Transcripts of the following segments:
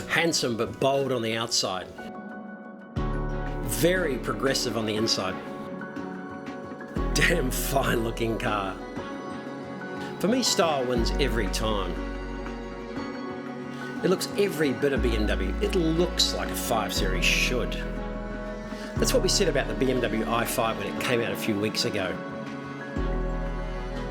Handsome but bold on the outside. Very progressive on the inside. Damn fine looking car. For me, style wins every time. It looks every bit of BMW. It looks like a 5 Series should. That's what we said about the BMW i5 when it came out a few weeks ago.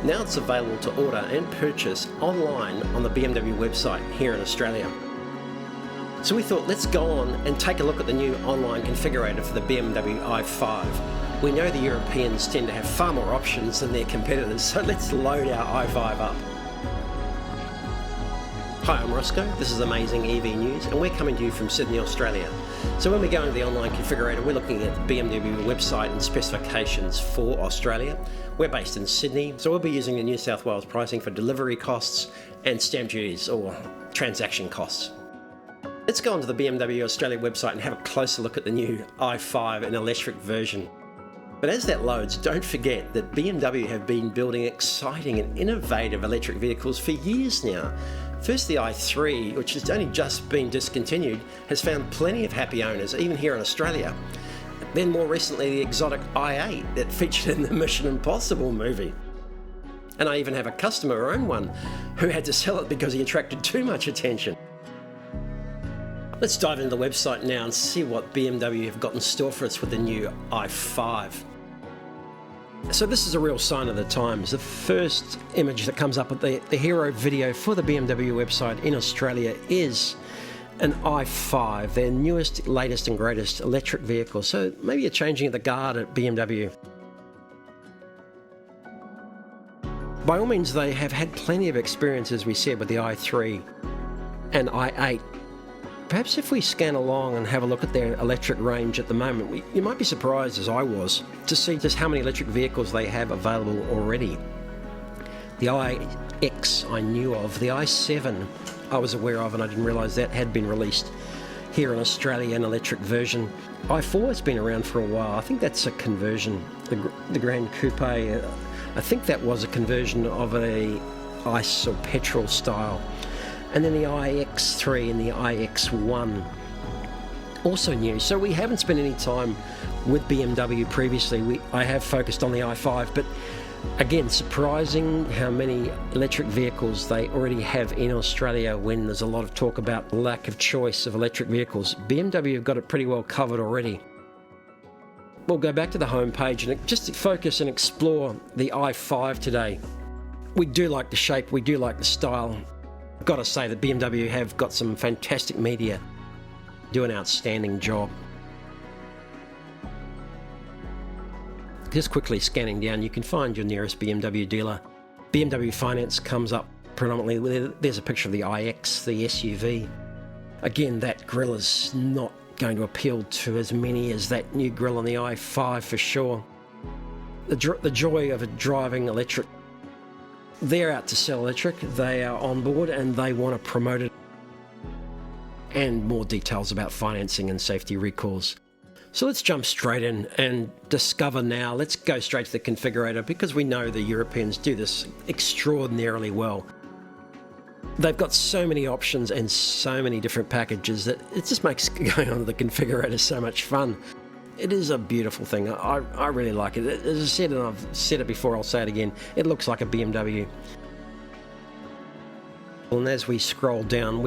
Now it's available to order and purchase online on the BMW website here in Australia. So we thought, let's go on and take a look at the new online configurator for the BMW i5. We know the Europeans tend to have far more options than their competitors, so let's load our i5 up. Hi, I'm Roscoe, this is Amazing EV News, and we're coming to you from Sydney, Australia. So when we go into the online configurator, we're looking at the BMW website and specifications for Australia. We're based in Sydney, so we'll be using the New South Wales pricing for delivery costs and stamp duties or transaction costs. Let's go onto the BMW Australia website and have a closer look at the new i5 and electric version. But as that loads, don't forget that BMW have been building exciting and innovative electric vehicles for years now. First, the i3, which has only just been discontinued, has found plenty of happy owners, even here in Australia. Then more recently, the exotic i8 that featured in the Mission Impossible movie. And I even have a customer who owned one who had to sell it because he attracted too much attention. Let's dive into the website now and see what BMW have got in store for us with the new i5. So this is a real sign of the times. The first image that comes up at the hero video for the BMW website in Australia is an i5, their newest, latest and greatest electric vehicle. So maybe you're changing the guard at BMW. By all means, they have had plenty of experience, as we said, with the i3 and i8. Perhaps if we scan along and have a look at their electric range at the moment, you might be surprised, as I was, to see just how many electric vehicles they have available already. The iX I knew of, the i7 I was aware of, and I didn't realise that had been released here in Australia, an electric version. i4 has been around for a while. I think that's a conversion. The Grand Coupe, I think that was a conversion of a ICE or petrol style. And then the iX3 and the iX1, also new. So we haven't spent any time with BMW previously. I have focused on the i5, but again, surprising how many electric vehicles they already have in Australia when there's a lot of talk about lack of choice of electric vehicles. BMW have got it pretty well covered already. We'll go back to the home page and just focus and explore the i5 today. We do like the shape, we do like the style. I've got to say that BMW have got some fantastic media, do an outstanding job. Just quickly scanning down, you can find your nearest BMW dealer. BMW Finance comes up predominantly. There's a picture of the iX, the SUV. Again, that grille is not going to appeal to as many as that new grille on the i5 for sure. The joy of driving electric. They're out to sell electric, they are on board and they want to promote it. And more details about financing and safety recalls. So let's jump straight in and discover now. Let's go straight to the configurator because we know the Europeans do this extraordinarily well. They've got so many options and so many different packages that it just makes going onto the configurator so much fun. It is a beautiful thing. I really like it. As I said, and I've said it before, I'll say it again, it looks like a BMW. And as we scroll down,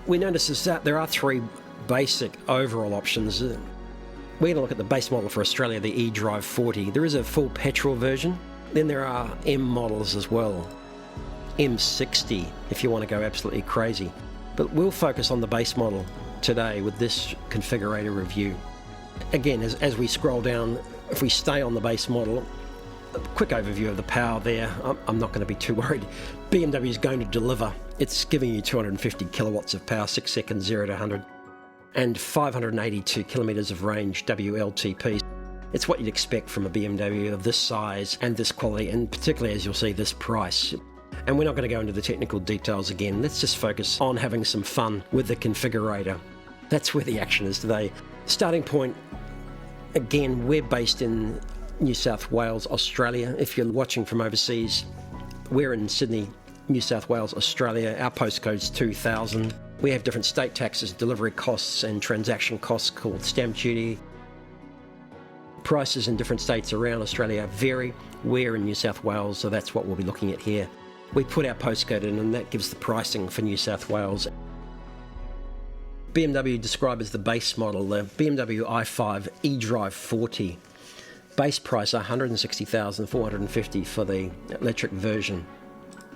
we notice that there are three basic overall options. We're going to look at the base model for Australia, the eDrive 40. There is a full petrol version. Then there are M models as well. M60, if you want to go absolutely crazy. But we'll focus on the base model today with this configurator review. Again, as we scroll down, if we stay on the base model, a quick overview of the power there. I'm not going to be too worried. BMW is going to deliver. It's giving you 250 kilowatts of power, 6 seconds, 0 to 100, and 582 kilometres of range, WLTP. It's what you'd expect from a BMW of this size and this quality, and particularly, as you'll see, this price. And we're not going to go into the technical details again. Let's just focus on having some fun with the configurator. That's where the action is today. Starting point, again, we're based in New South Wales, Australia. If you're watching from overseas, we're in Sydney, New South Wales, Australia. Our postcode's 2000. We have different state taxes, delivery costs and transaction costs called stamp duty. Prices in different states around Australia vary. We're in New South Wales, so that's what we'll be looking at here. We put our postcode in and that gives the pricing for New South Wales. BMW described as the base model, the BMW i5 eDrive 40. Base price $160,450 for the electric version.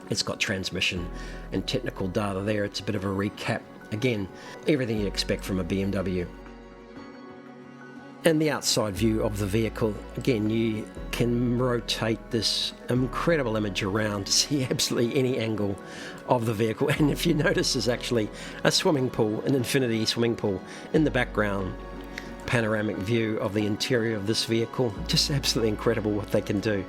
It's got transmission and technical data there. It's a bit of a recap. Again, everything you expect from a BMW. And the outside view of the vehicle, again, you can rotate this incredible image around to see absolutely any angle of the vehicle. And if you notice, there's actually a swimming pool, an infinity swimming pool in the background. Panoramic view of the interior of this vehicle. Just absolutely incredible what they can do.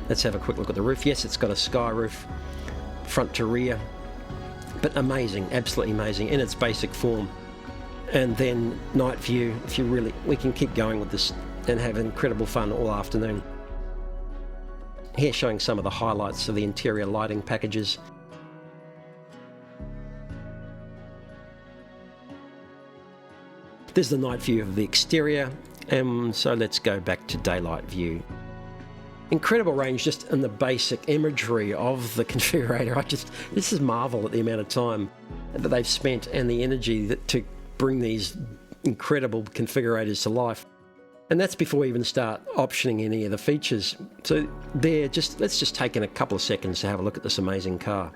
Let's have a quick look at the roof. Yes, it's got a sky roof, front to rear. But amazing, absolutely amazing in its basic form. And then night view, if you really, we can keep going with this and have incredible fun all afternoon. Here showing some of the highlights of the interior lighting packages. There's the night view of the exterior, and so let's go back to daylight view. Incredible range just in the basic imagery of the configurator. This is marvel at the amount of time that they've spent and the energy to bring these incredible configurators to life. And that's before we even start optioning any of the features. So let's just take in a couple of seconds to have a look at this amazing car.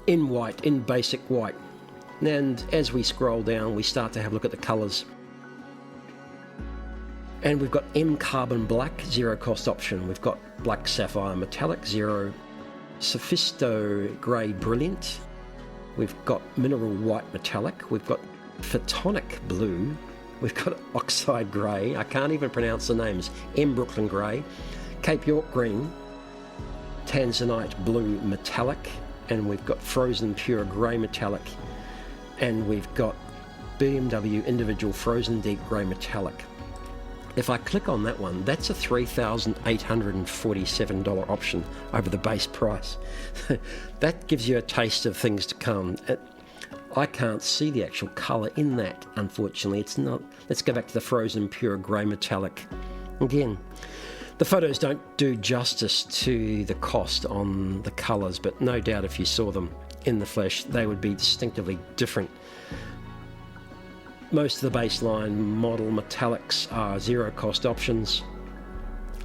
In white, in basic white. And as we scroll down, we start to have a look at the colours. And we've got M Carbon Black, zero cost option. We've got Black Sapphire Metallic, zero. Sophisto Grey Brilliant. We've got Mineral White Metallic. We've got Photonic Blue. We've got Oxide Grey. I can't even pronounce the names. M Brooklyn Grey. Cape York Green. Tanzanite Blue Metallic. And we've got Frozen Pure Grey Metallic. And we've got BMW Individual Frozen Deep Grey Metallic. If I click on that one, that's a $3,847 option over the base price. That gives you a taste of things to come. I can't see the actual colour in that, unfortunately. It's not. Let's go back to the Frozen Pure Grey Metallic. Again, the photos don't do justice to the cost on the colours, but no doubt if you saw them in the flesh, they would be distinctively different. Most of the baseline model metallics are zero cost options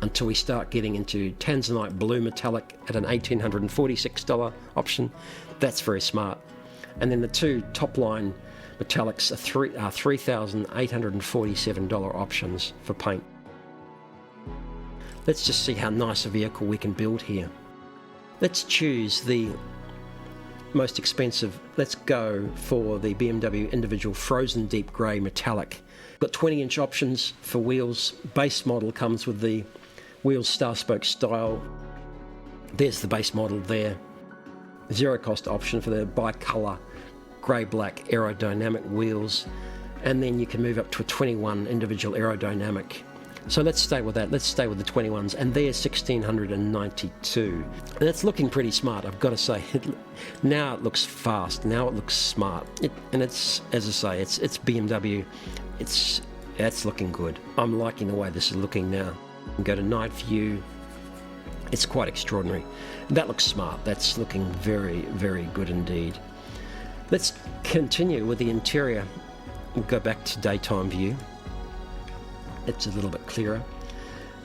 until we start getting into Tanzanite Blue Metallic at an $1,846 option. That's very smart. And then the two top line metallics are $3,847 options for paint. Let's just see how nice a vehicle we can build here. Let's choose the most expensive. Let's go for the BMW Individual Frozen Deep Grey Metallic. Got 20-inch options for wheels. Base model comes with the wheels star spoke style. There's the base model there. Zero cost option for the bi-colour grey-black aerodynamic wheels. And then you can move up to a 21 individual aerodynamic. So let's stay with that. Let's stay with the 21s, and they're $1,692. And it's looking pretty smart, I've got to say. Now it looks fast. Now it looks smart. And it's, as I say, it's BMW. It's looking good. I'm liking the way this is looking now. Go to night view. It's quite extraordinary. That looks smart. That's looking very, very good indeed. Let's continue with the interior. We'll go back to daytime view. It's a little bit clearer.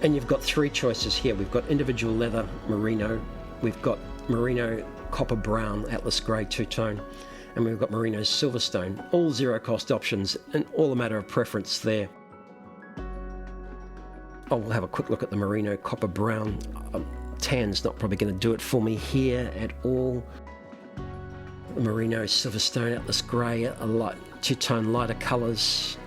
And you've got three choices here. We've got individual leather merino, we've got merino copper brown atlas grey two-tone, and we've got merino silverstone. All zero cost options and all a matter of preference there. Oh, we'll have a quick look at the merino copper brown. Tan's not probably going to do it for me here at all. The merino silverstone atlas grey, a light two-tone lighter colours.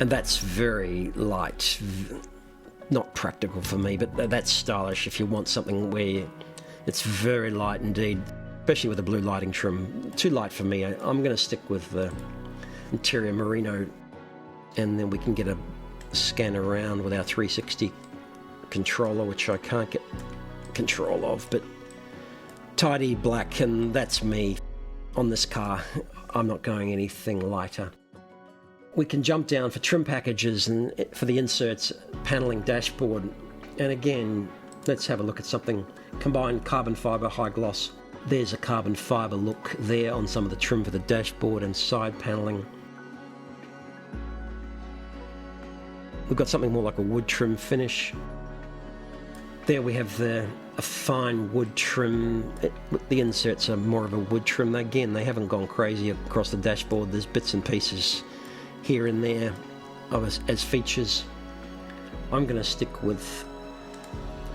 And that's very light, not practical for me, but that's stylish if you want something where it's very light indeed, especially with the blue lighting trim. Too light for me. I'm going to stick with the interior merino, and then we can get a scan around with our 360 controller, which I can't get control of, but tidy black, and that's me on this car. I'm not going anything lighter. We can jump down for trim packages and for the inserts, paneling dashboard, and again, let's have a look at something. Combined carbon fibre high gloss. There's a carbon fibre look there on some of the trim for the dashboard and side paneling. We've got something more like a wood trim finish. There we have a fine wood trim. The inserts are more of a wood trim. Again, they haven't gone crazy across the dashboard. There's bits and pieces here and there as features. I'm going to stick with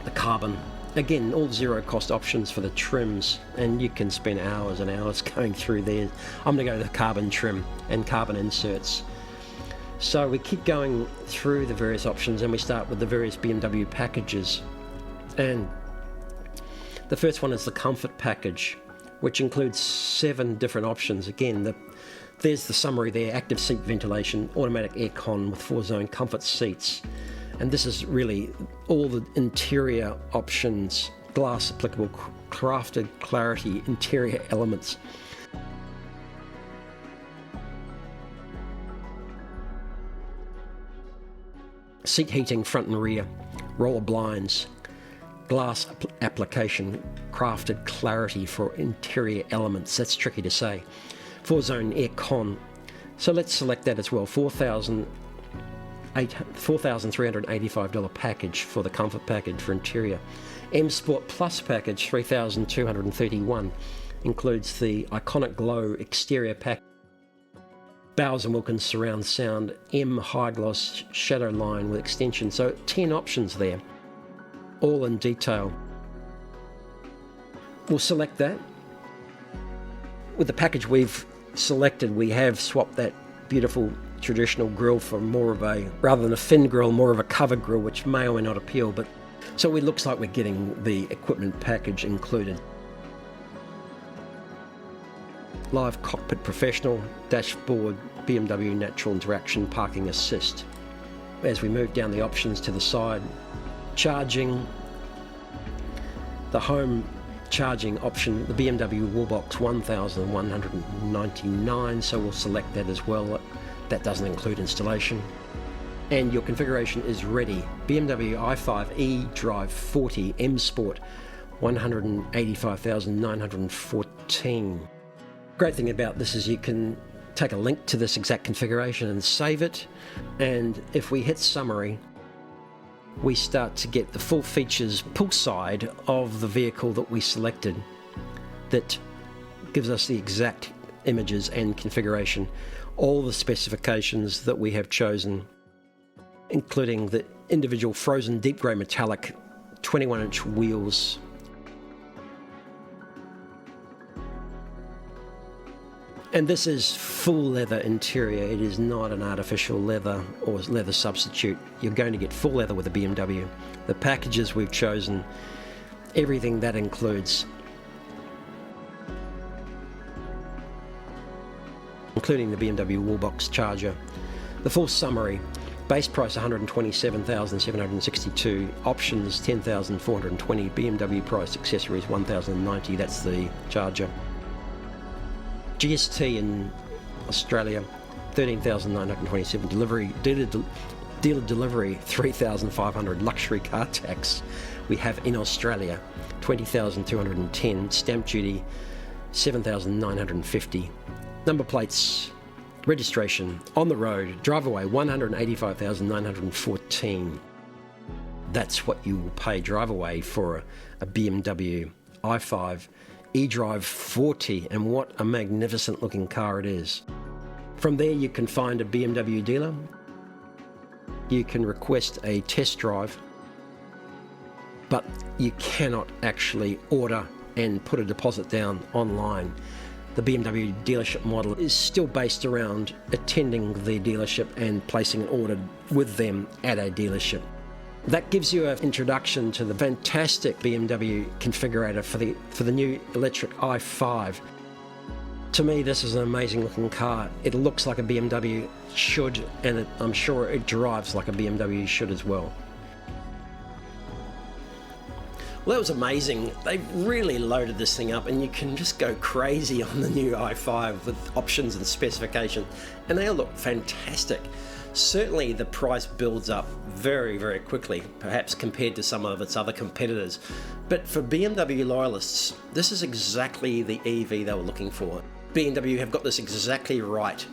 the carbon. Again, all zero cost options for the trims, and you can spend hours and hours going through there. I'm going to go to the carbon trim and carbon inserts. So we keep going through the various options, and we start with the various BMW packages. And the first one is the comfort package, which includes 7 different options. Again, there's the summary there: active seat ventilation, automatic aircon with 4-zone comfort seats. And this is really all the interior options: glass applicable, crafted clarity, interior elements. Seat heating front and rear, roller blinds, glass application, crafted clarity for interior elements. That's tricky to say. 4-zone aircon. So let's select that as well. $4,385 package for the comfort package for interior. M Sport Plus package, $3,231, includes the iconic glow exterior pack, Bowers & Wilkins surround sound, M high gloss shadow line with extension. So 10 options there, all in detail. We'll select that. With the package we've selected, we have swapped that beautiful traditional grille for more of a, rather than a fin grille, more of a covered grille, which may or may not appeal, but so it looks like we're getting the equipment package included. Live cockpit professional, dashboard, BMW natural interaction, parking assist. As we move down the options to the side, charging, the home charging option, the BMW Wallbox, $1,199, so we'll select that as well. That doesn't include installation. And your configuration is ready. BMW i5 eDrive 40 M Sport, $185,914. Great thing about this is you can take a link to this exact configuration and save it. And if we hit summary, we start to get the full features poolside of the vehicle that we selected. That gives us the exact images and configuration, all the specifications that we have chosen, including the individual frozen deep grey metallic 21-inch wheels. And this is full leather interior. It is not an artificial leather or leather substitute. You're going to get full leather with a BMW. The packages we've chosen, everything that includes, including the BMW Wallbox charger. The full summary: base price $127,762, options $10,420, BMW price accessories $1,090. That's the charger. GST in Australia $13,927, dealer delivery $3,500, luxury car tax we have in Australia $20,210, stamp duty $7,950. Number plates, registration, on the road, drive away $185,914. That's what you will pay drive away for a BMW i5 eDrive 40, and what a magnificent looking car it is. From there you can find a BMW dealer, you can request a test drive, but you cannot actually order and put a deposit down online. The BMW dealership model is still based around attending the dealership and placing an order with them at a dealership. That gives you an introduction to the fantastic BMW configurator for the new electric i5. To me, this is an amazing looking car. It looks like a BMW should, and I'm sure it drives like a BMW should as well. Well, that was amazing. They really loaded this thing up, and you can just go crazy on the new i5 with options and specification, and they all look fantastic. Certainly the price builds up very, very quickly, perhaps compared to some of its other competitors. But for BMW loyalists, this is exactly the EV they were looking for. BMW have got this exactly right.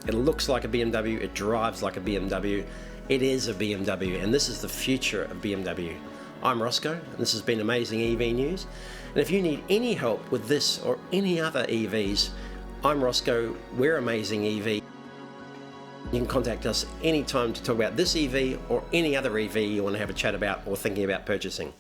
It looks like a BMW, it drives like a BMW, it is a BMW, and this is the future of BMW. I'm Roscoe, and this has been Amazing EV News. And if you need any help with this or any other EVs, I'm Roscoe, we're Amazing EV. You can contact us anytime to talk about this EV or any other EV you want to have a chat about or thinking about purchasing.